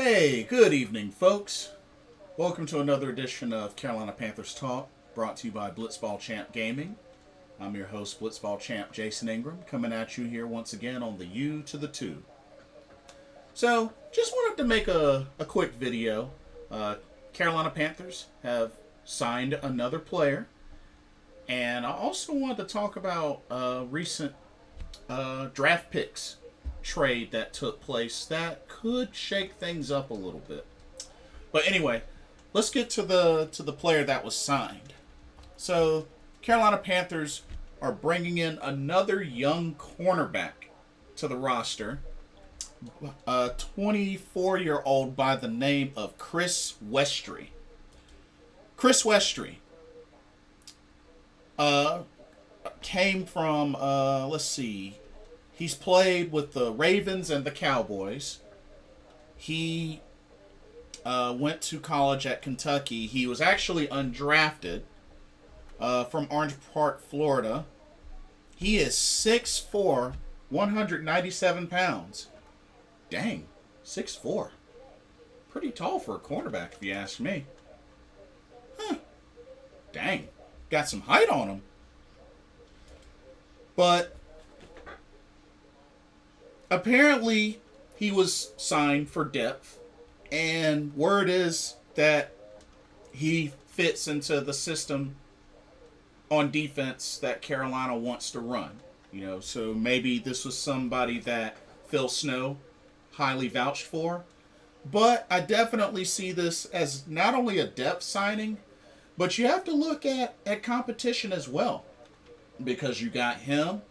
Hey, good evening, folks. Welcome to another edition of Carolina Panthers Talk, brought to you by Blitzball Champ Gaming. I'm your host, Blitzball Champ Jason Ingram, coming at you here once again on the U to the 2. So, just wanted to make a quick video. Carolina Panthers have signed another player, and I also wanted to talk about recent draft picks trade that took place that could shake things up a little bit. But anyway, let's get to the player that was signed. So, Carolina Panthers are bringing in another young cornerback to the roster. A 24-year-old by the name of Chris Westry. Chris Westry came from, let's see, he's played with the Ravens and the Cowboys. He went to college at Kentucky. He was actually undrafted from Orange Park, Florida. He is 6'4", 197 pounds. Dang, 6'4". Pretty tall for a cornerback, if you ask me. Huh. Dang, got some height on him. But apparently, he was signed for depth, and word is that he fits into the system on defense that Carolina wants to run. So maybe this was somebody that Phil Snow highly vouched for. But I definitely see this as not only a depth signing, but you have to look at competition as well. Because you got him,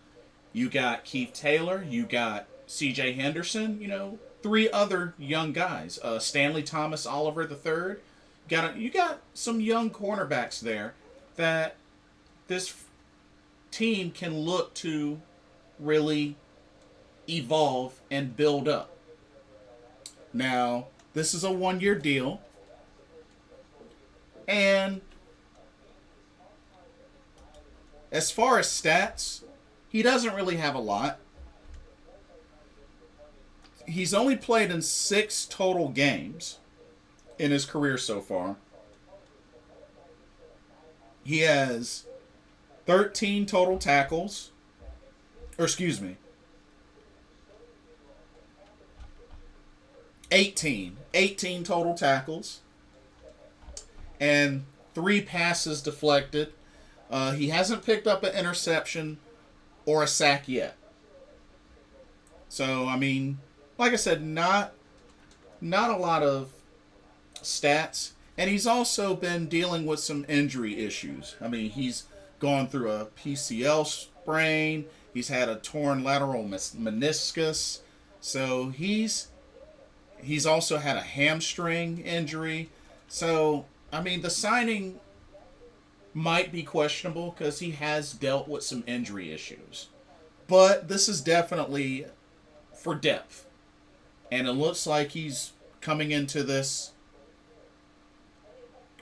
you got Keith Taylor, you got CJ Henderson, three other young guys. Stanley Thomas Oliver III. You got some young cornerbacks there that this team can look to really evolve and build up. Now, this is a one-year deal. And as far as stats, he doesn't really have a lot. He's only played in 6 total games in his career so far. He has 13 total tackles. 18 total tackles. And 3 passes deflected. He hasn't picked up an interception or a sack yet. So, like I said, not a lot of stats. And he's also been dealing with some injury issues. He's gone through a PCL sprain. He's had a torn lateral meniscus. So he's also had a hamstring injury. So, the signing might be questionable because he has dealt with some injury issues. But this is definitely for depth. And it looks like he's coming into this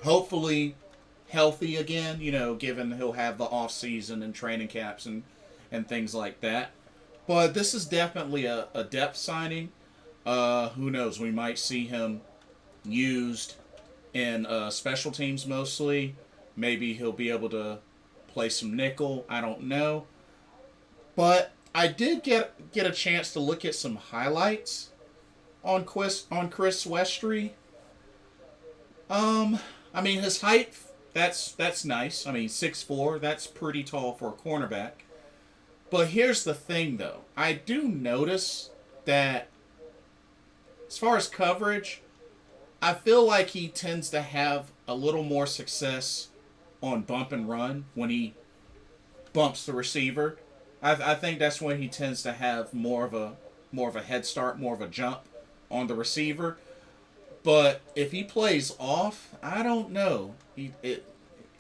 hopefully healthy again, given he'll have the off season and training camps and things like that. But this is definitely a depth signing. Who knows? We might see him used in special teams mostly. Maybe he'll be able to play some nickel. I don't know. But I did get a chance to look at some highlights on Chris Westry. His height, that's nice. 6'4", that's pretty tall for a cornerback. But here's the thing, though. I do notice that as far as coverage, I feel like he tends to have a little more success on bump and run when he bumps the receiver. I think that's when he tends to have more of a head start, more of a jump on the receiver. But if he plays off, I don't know. It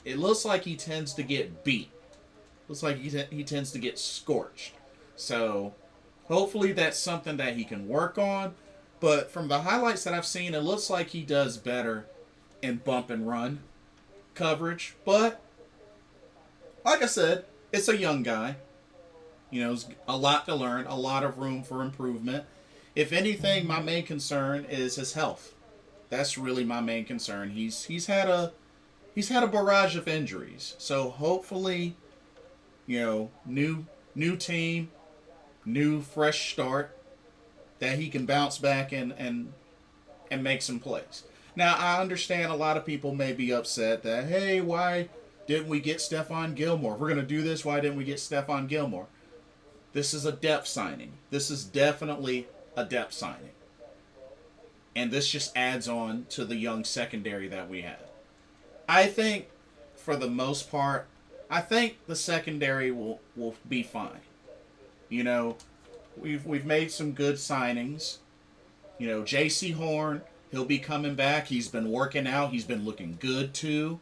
looks like he tends to get beat. Looks like he tends to get scorched. So hopefully that's something that he can work on. But from the highlights that I've seen, it looks like he does better in bump and run coverage. But like I said, it's a young guy. There's a lot to learn, a lot of room for improvement. if anything, my main concern is his health. That's really my main concern. He's had a barrage of injuries. So hopefully, new team, new fresh start, that he can bounce back and make some plays. Now I understand a lot of people may be upset that, hey, why didn't we get Stephon Gilmore? If we're gonna do this, why didn't we get Stephon Gilmore? This is a depth signing. This is definitely a depth signing. And this just adds on to the young secondary that we have. I think, for the most part, I think the secondary will be fine. We've made some good signings. J.C. Horn, he'll be coming back. He's been working out. He's been looking good too.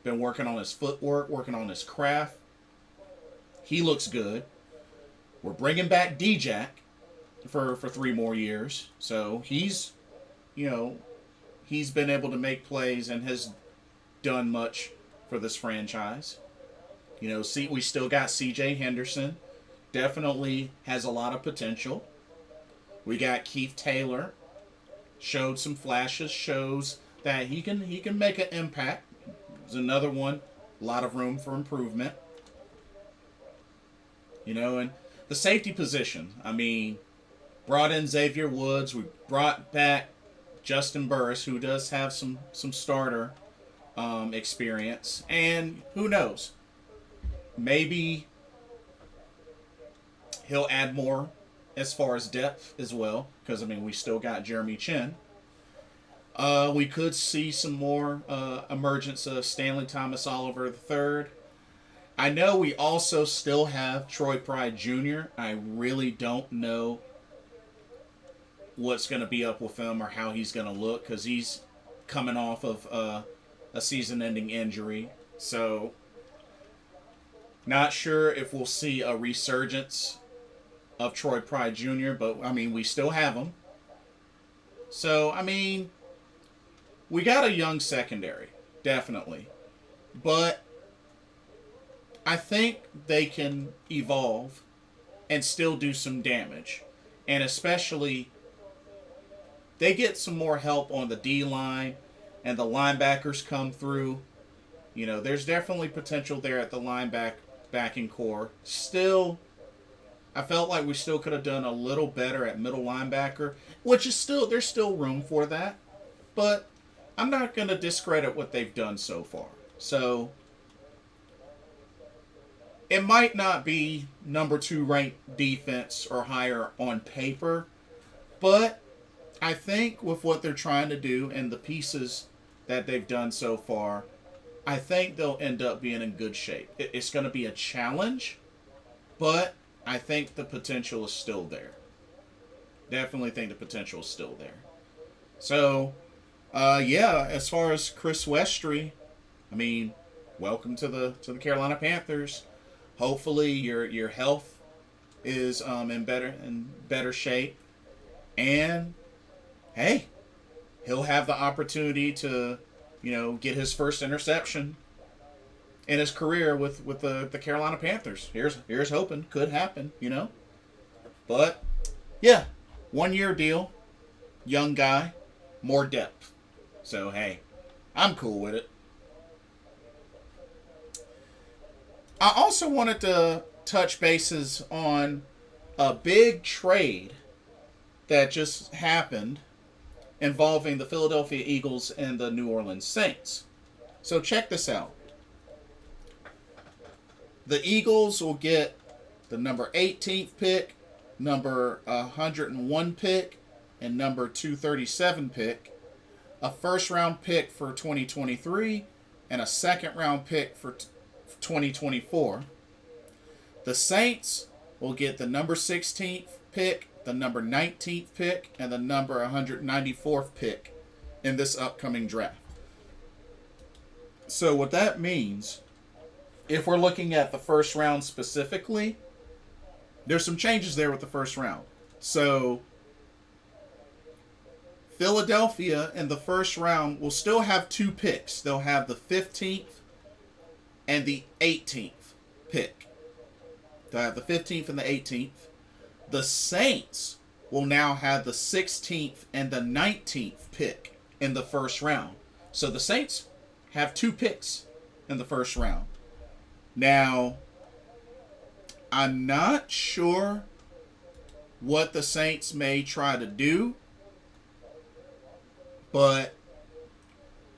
Been working on his footwork, working on his craft. He looks good. We're bringing back D-Jack for 3 more years. So he's been able to make plays and has done much for this franchise. We still got C.J. Henderson. Definitely has a lot of potential. We got Keith Taylor. Showed some flashes. Shows that he can make an impact. There's another one. A lot of room for improvement. And the safety position. Brought in Xavier Woods. We brought back Justin Burris, who does have some starter experience. And who knows? Maybe he'll add more as far as depth as well. Because, we still got Jeremy Chin. We could see some more emergence of Stanley Thomas Oliver III. I know we also still have Troy Pride Jr. I really don't know what's going to be up with him or how he's going to look, because he's coming off of a season-ending injury. So, not sure if we'll see a resurgence of Troy Pride Jr., but, we still have him. So, we got a young secondary, definitely. But I think they can evolve and still do some damage. And especially, they get some more help on the D-line and the linebackers come through. There's definitely potential there at the linebacking core. Still, I felt like we still could have done a little better at middle linebacker, which is there's still room for that. But I'm not going to discredit what they've done so far. So, it might not be number 2 ranked defense or higher on paper, but I think with what they're trying to do and the pieces that they've done so far, I think they'll end up being in good shape. It's going to be a challenge, but I think the potential is still there. Definitely think the potential is still there. So, as far as Chris Westry, welcome to the Carolina Panthers. Hopefully your health is in better shape, and hey, he'll have the opportunity to get his first interception in his career with the Carolina Panthers. Here's hoping. Could happen, But yeah, 1-year deal, young guy, more depth. So hey, I'm cool with it. I also wanted to touch bases on a big trade that just happened involving the Philadelphia Eagles and the New Orleans Saints. So check this out. The Eagles will get the number 18th pick, number 101 pick, and number 237 pick, a first-round pick for 2023, and a second-round pick for 2024. The Saints will get the number 16th pick, the number 19th pick, and the number 194th pick in this upcoming draft. So what that means, if we're looking at the first round specifically, there's some changes there with the first round. So Philadelphia in the first round will still have 2 picks. They'll have the 15th and the 18th pick. They'll have the 15th and the 18th. The Saints will now have the 16th and the 19th pick in the first round. So the Saints have 2 picks in the first round. Now, I'm not sure what the Saints may try to do, but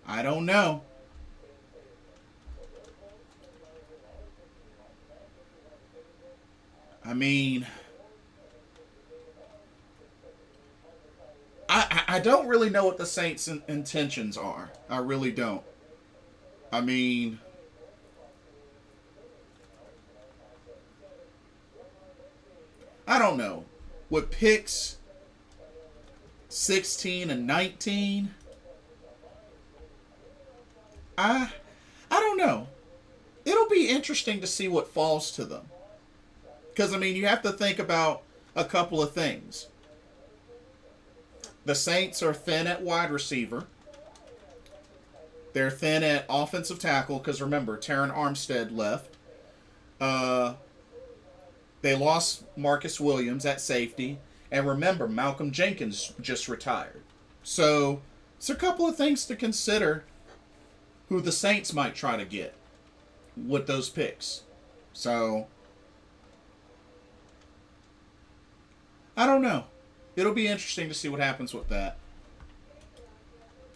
I don't know. I mean, I don't really know what the Saints' intentions are. I really don't. I mean, I don't know. With picks 16 and 19, I don't know. It'll be interesting to see what falls to them. Because, I mean, you have to think about a couple of things. The Saints are thin at wide receiver. They're thin at offensive tackle because, remember, Taron Armstead left. They lost Marcus Williams at safety. And remember, Malcolm Jenkins just retired. So, it's a couple of things to consider who the Saints might try to get with those picks. So, I don't know. It'll be interesting to see what happens with that.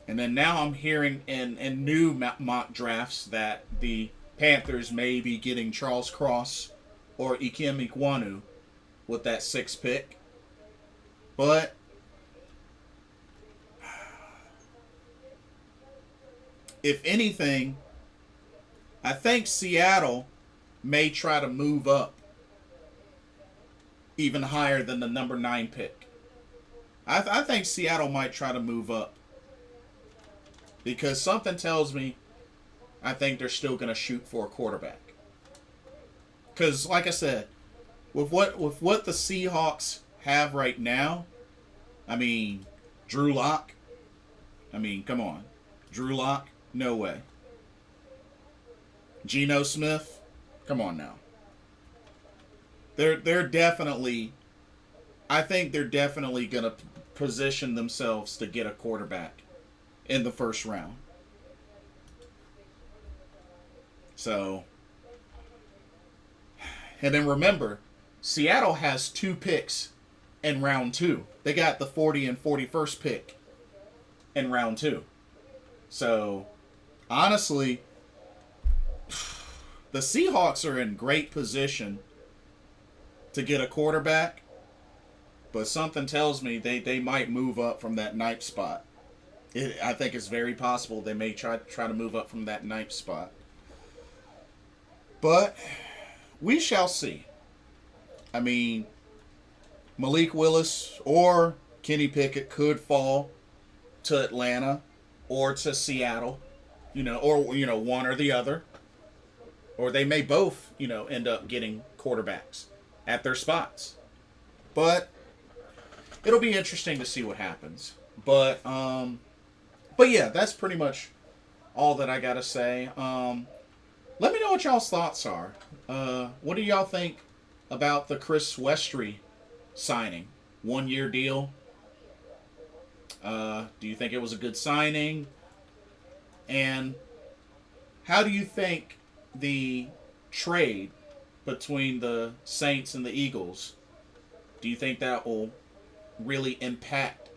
And then now I'm hearing in new mock drafts that the Panthers may be getting Charles Cross or Ikem Ekwonu with that 6th pick. But if anything, I think Seattle may try to move up even higher than the number 9 pick. I think Seattle might try to move up. Because something tells me I think they're still going to shoot for a quarterback. Because, like I said, with what the Seahawks have right now, I mean, Drew Lock. I mean, come on. Drew Lock? No way. Geno Smith? Come on now. They're definitely, I think they're definitely going to position themselves to get a quarterback in the first round. So, and then remember, Seattle has 2 picks in round 2. They got the 40 and 41st pick in round 2. So, honestly, the Seahawks are in great position to get a quarterback, but something tells me they might move up from that 9th spot. I think it's very possible they may try to move up from that 9th spot. But we shall see. I mean, Malik Willis or Kenny Pickett could fall to Atlanta or to Seattle, or one or the other. Or they may both, end up getting quarterbacks at their spots. But it'll be interesting to see what happens. But yeah, that's pretty much all that I gotta say. Let me know what y'all's thoughts are. What do y'all think about the Chris Westry signing? 1-year deal. Do you think it was a good signing? And how do you think the trade between the Saints and the Eagles, do you think that will really impact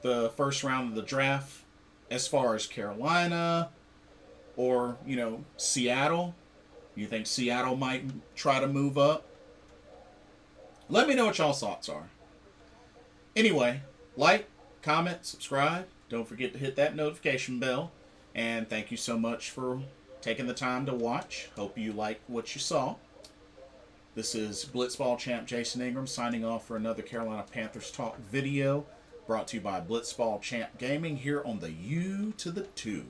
the first round of the draft as far as Carolina or, Seattle? You think Seattle might try to move up? Let me know what y'all's thoughts are. Anyway, like, comment, subscribe. Don't forget to hit that notification bell. And thank you so much for taking the time to watch. Hope you liked what you saw. This is Blitzball Champ Jason Ingram signing off for another Carolina Panthers Talk video brought to you by Blitzball Champ Gaming here on the U to the 2.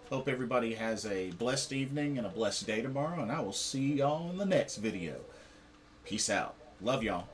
Hope everybody has a blessed evening and a blessed day tomorrow, and I will see y'all in the next video. Peace out. Love y'all.